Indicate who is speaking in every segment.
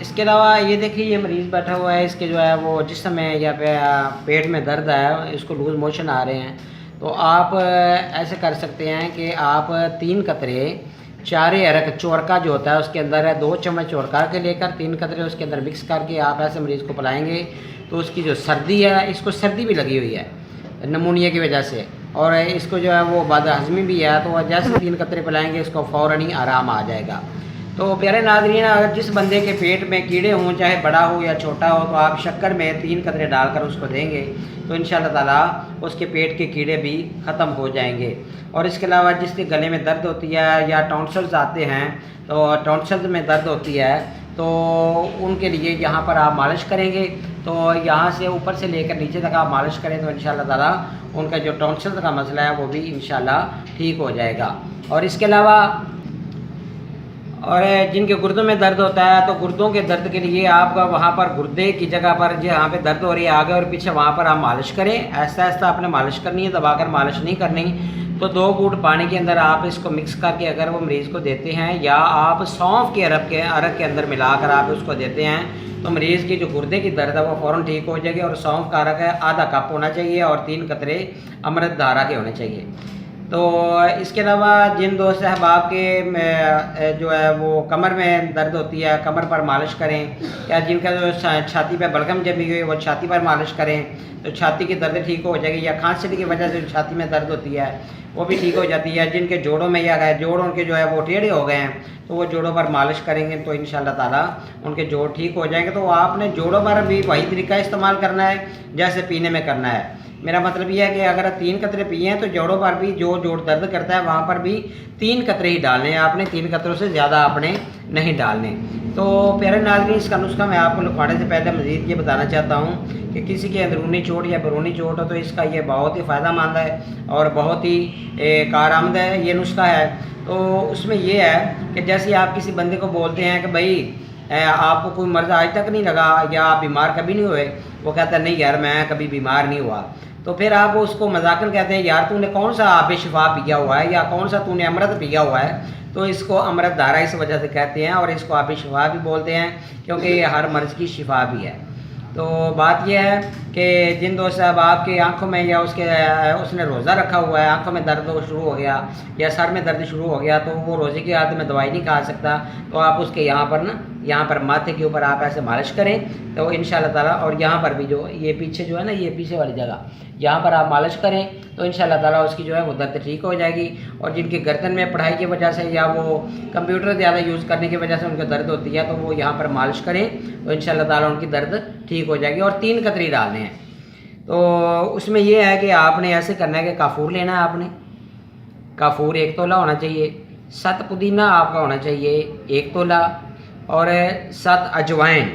Speaker 1: اس کے علاوہ یہ دیکھیے یہ مریض بیٹھا ہوا ہے، اس کے جو ہے وہ جسم میں یا پیٹ میں درد ہے، اس کو لوز موشن آ رہے ہیں، تو آپ ایسے کر سکتے ہیں کہ آپ 3 قطرے چارے عرق چورکا جو ہوتا ہے اس کے اندر ہے 2 چمچ چورکا کے لے کر 3 قطرے اس کے اندر مکس کر کے آپ ایسے مریض کو پلائیں گے تو اس کی جو سردی ہے، اس کو سردی بھی لگی ہوئی ہے نمونیا کی وجہ سے، اور اس کو جو ہے وہ بد ہضمی بھی ہے، تو جیسے 3 قطرے پلائیں گے اس کو فوراً ہی آرام آ جائے گا۔ تو پیارے ناظرین، اگر جس بندے کے پیٹ میں کیڑے ہوں، چاہے بڑا ہو یا چھوٹا ہو، تو آپ شکر میں 3 قطرے ڈال کر اس کو دیں گے تو انشاءاللہ تعالیٰ اس کے پیٹ کے کیڑے بھی ختم ہو جائیں گے۔ اور اس کے علاوہ جس کے گلے میں درد ہوتی ہے یا ٹونسلز آتے ہیں، تو ٹونسلز میں درد ہوتی ہے تو ان کے لیے یہاں پر آپ مالش کریں گے، تو یہاں سے اوپر سے لے کر نیچے تک آپ مالش کریں تو انشاءاللہ تعالیٰ ان کا جو ٹونسلز کا مسئلہ ہے وہ بھی انشاءاللہ ٹھیک ہو جائے گا۔ اور اس کے علاوہ اور جن کے گردوں میں درد ہوتا ہے تو گردوں کے درد کے لیے آپ وہاں پر گردے کی جگہ پر جہاں پہ درد ہو رہی ہے آگے اور پیچھے وہاں پر آپ مالش کریں، ایسا ایسا آپ نے مالش کرنی ہے، دبا کر مالش نہیں کرنی۔ تو 2 گھونٹ پانی کے اندر آپ اس کو مکس کر کے اگر وہ مریض کو دیتے ہیں یا آپ سونف کے عرق کے اندر ملا کر آپ اس کو دیتے ہیں تو مریض کی جو گردے کی درد ہے وہ فوراً ٹھیک ہو جائے گی۔ اور سونف کا عرق ہے آدھا کپ ہونا چاہیے اور 3 قطرے امرت دھارا کے ہونے چاہیے۔ تو اس کے علاوہ جن دوست احباب کے جو ہے وہ کمر میں درد ہوتی ہے، کمر پر مالش کریں، یا جن کا جو چھاتی پہ بلغم جمی ہوئی وہ چھاتی پر مالش کریں تو چھاتی کی درد ٹھیک ہو جائے گی، یا کھانسی کی وجہ سے چھاتی میں درد ہوتی ہے وہ بھی ٹھیک ہو جاتی ہے۔ جن کے جوڑوں میں یا جوڑ ان کے جو ہے وہ ٹیڑھے ہو گئے ہیں تو وہ جوڑوں پر مالش کریں گے تو انشاءاللہ تعالیٰ ان کے جوڑ ٹھیک ہو جائیں گے۔ تو آپ نے جوڑوں پر بھی وہی طریقہ استعمال کرنا ہے جیسے پینے میں کرنا ہے۔ میرا مطلب یہ ہے کہ اگر 3 قطرے پیے ہیں تو جوڑوں پر بھی جو جوڑ درد کرتا ہے وہاں پر بھی 3 قطرے ہی ڈالنے ہیں، آپ نے 3 قطروں سے زیادہ آپ نے نہیں ڈالنے۔ تو پیارے ناظرین، اس کا نسخہ میں آپ کو لکھوانے سے پہلے مزید یہ بتانا چاہتا ہوں کہ کسی کے اندرونی چوٹ یا بیرونی چوٹ ہو تو اس کا یہ بہت ہی فائدہ مند ہے اور بہت ہی کارآمد ہے یہ نسخہ ہے۔ تو اس میں یہ ہے کہ جیسے آپ کسی بندے کو بولتے ہیں کہ بھائی آپ کو کوئی مرض آج تک نہیں لگا یا آپ بیمار کبھی نہیں ہوئے، وہ کہتا ہے نہیں یار میں کبھی بیمار نہیں ہوا، تو پھر آپ اس کو مذاقاً کہتے ہیں یار تو نے کون سا آب شفا پیا ہوا ہے یا کون سا تو نے امرت پیا ہوا ہے، تو اس کو امرت دھارا اس وجہ سے کہتے ہیں اور اس کو آب شفا بھی بولتے ہیں کیونکہ یہ ہر مرض کی شفا بھی ہے۔ تو بات یہ ہے کہ جن دوست صاحب آپ کی آنکھوں میں یا اس نے روزہ رکھا ہوا ہے، آنکھوں میں درد شروع ہو گیا یا سر میں درد شروع ہو گیا تو وہ روزے کی حالت میں دوائی نہیں کھا سکتا، تو آپ اس کے یہاں پر ماتھے کے اوپر آپ ایسے مالش کریں تو انشاءاللہ تعالیٰ، اور یہاں پر بھی جو یہ پیچھے جو ہے نا یہ پیچھے والی جگہ یہاں پر آپ مالش کریں تو انشاءاللہ تعالیٰ اس کی جو ہے وہ درد ٹھیک ہو جائے گی۔ اور جن کی گردن میں پڑھائی کی وجہ سے یا وہ کمپیوٹر زیادہ یوز کرنے کی وجہ سے ان کو درد ہوتی ہے تو وہ یہاں پر مالش کریں تو انشاءاللہ تعالیٰ ان کی درد ٹھیک ہو جائے گی۔ اور 3 قطرے ڈالنے ہیں تو اس میں یہ ہے کہ آپ نے ایسے کرنا ہے کہ کافور لینا ہے، آپ نے کافور 1 تولہ ہونا چاہیے، 7 پودینہ آپ کا ہونا چاہیے 1 تولہ، اور 7 اجوائن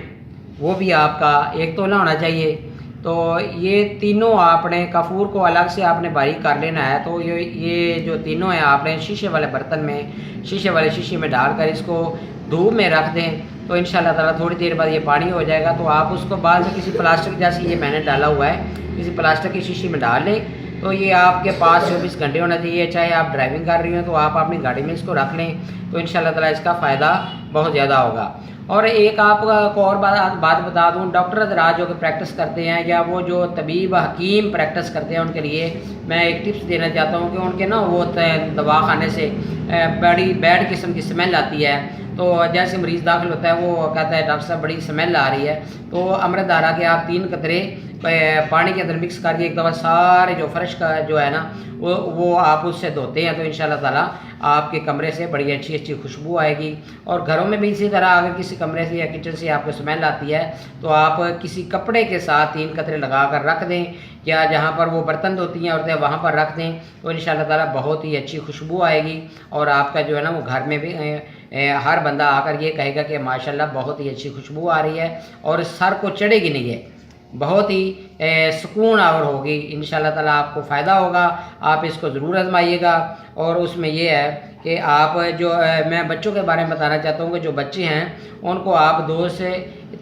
Speaker 1: وہ بھی آپ کا 1 تولہ ہونا چاہیے۔ تو یہ تینوں آپ نے کافور کو الگ سے آپ نے باریک کر لینا ہے۔ تو یہ جو تینوں ہیں آپ نے شیشے والے برتن میں شیشے میں ڈال کر اس کو دھوپ میں رکھ دیں تو انشاءاللہ تعالیٰ تھوڑی دیر بعد یہ پانی ہو جائے گا۔ تو آپ اس کو بعد میں کسی پلاسٹک جیسے یہ میں نے ڈالا ہوا ہے کسی پلاسٹک کی شیشی میں ڈال لیں تو یہ آپ کے پاس 24 گھنٹے ہونا چاہیے، چاہے آپ ڈرائیونگ کر رہی ہوں تو آپ اپنی گاڑی میں اس کو رکھ لیں تو انشاءاللہ تعالیٰ اس کا فائدہ بہت زیادہ ہوگا۔ اور ایک آپ کو اور بات بتا دوں، ڈاکٹر حضرات جو کہ پریکٹس کرتے ہیں یا وہ جو طبیب حکیم پریکٹس کرتے ہیں ان کے لیے میں ایک ٹپس دینا چاہتا ہوں کہ ان کے نا وہ دواخانے سے بڑی بیڈ قسم کی سمیل آتی ہے، تو جیسے مریض داخل ہوتا ہے وہ کہتا ہے ڈاکٹر صاحب بڑی سمیل آ رہی ہے، تو امرت دھارا کے آپ 3 قطرے پانی کے اندر مکس کر کے ایک دفعہ سارے جو فرش کا جو ہے نا وہ آپ اس سے دھوتے ہیں تو انشاءاللہ تعالیٰ آپ کے کمرے سے بڑی اچھی خوشبو آئے گی۔ اور گھروں میں بھی اسی طرح اگر کسی کمرے سے یا کچن سے آپ کو اسمیل آتی ہے تو آپ کسی کپڑے کے ساتھ 3 قطرے لگا کر رکھ دیں یا جہاں پر وہ برتن دھوتی ہیں عورتیں وہاں پر رکھ دیں تو انشاءاللہ تعالیٰ بہت ہی اچھی خوشبو آئے گی اور آپ کا جو ہے نا وہ گھر میں بھی ہر بندہ آ کر یہ کہے گا کہ ماشاءاللہ بہت ہی اچھی خوشبو آ رہی ہے اور سر کو چڑھے گی نہیں ہے، بہت ہی سکون آور ہوگی۔ انشاءاللہ تعالیٰ آپ کو فائدہ ہوگا، آپ اس کو ضرور آزمائیے گا۔ اور اس میں یہ ہے کہ آپ جو میں بچوں کے بارے میں بتانا چاہتا ہوں کہ جو بچے ہیں ان کو آپ 2 سے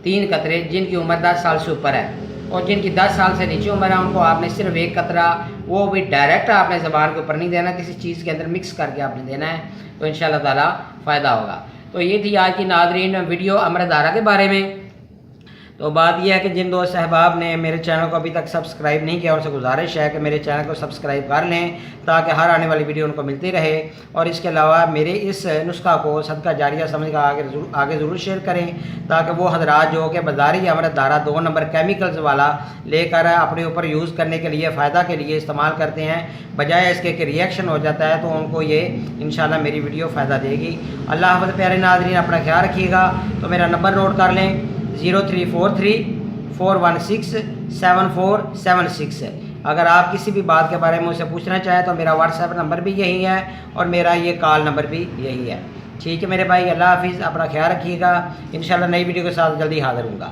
Speaker 1: 3 قطرے جن کی عمر 10 سال سے اوپر ہے اور جن کی 10 سال سے نیچے عمر ہے ان کو آپ نے صرف 1 قطرہ وہ بھی ڈائریکٹ آپ نے زبان کے اوپر نہیں دینا، کسی چیز کے اندر مکس کر کے آپ نے دینا ہے تو انشاءاللہ تعالیٰ فائدہ ہوگا۔ تو یہ تھی آج کی ناظرین ویڈیو امردھارا کے بارے میں۔ تو بات یہ ہے کہ جن دوست احباب نے میرے چینل کو ابھی تک سبسکرائب نہیں کیا ان سے گزارش ہے کہ میرے چینل کو سبسکرائب کر لیں تاکہ ہر آنے والی ویڈیو ان کو ملتی رہے، اور اس کے علاوہ میرے اس نسخہ کو صدقہ جاریہ سمجھ کر آگے ضرور شیئر کریں تاکہ وہ حضرات جو کہ بازاری امردھارا 2 نمبر کیمیکلز والا لے کر اپنے اوپر یوز کرنے کے لیے فائدہ کے لیے استعمال کرتے ہیں، بجائے اس کے کہ ریئیکشن ہو جاتا ہے، تو ان کو یہ انشاءاللہ میری ویڈیو فائدہ دے گی۔ اللہ حافظ پیارے ناظرین، اپنا خیال رکھیے گا۔ تو میرا نمبر نوٹ کر لیں 0343416747 اگر آپ کسی بھی بات کے بارے میں مجھ سے پوچھنا چاہیں تو میرا واٹس ایپ نمبر بھی یہی ہے اور میرا یہ کال نمبر بھی یہی ہے۔ ٹھیک ہے میرے بھائی، اللہ حافظ، اپنا خیال رکھیے گا۔ انشاءاللہ نئی ویڈیو کے ساتھ جلدی حاضر ہوں گا۔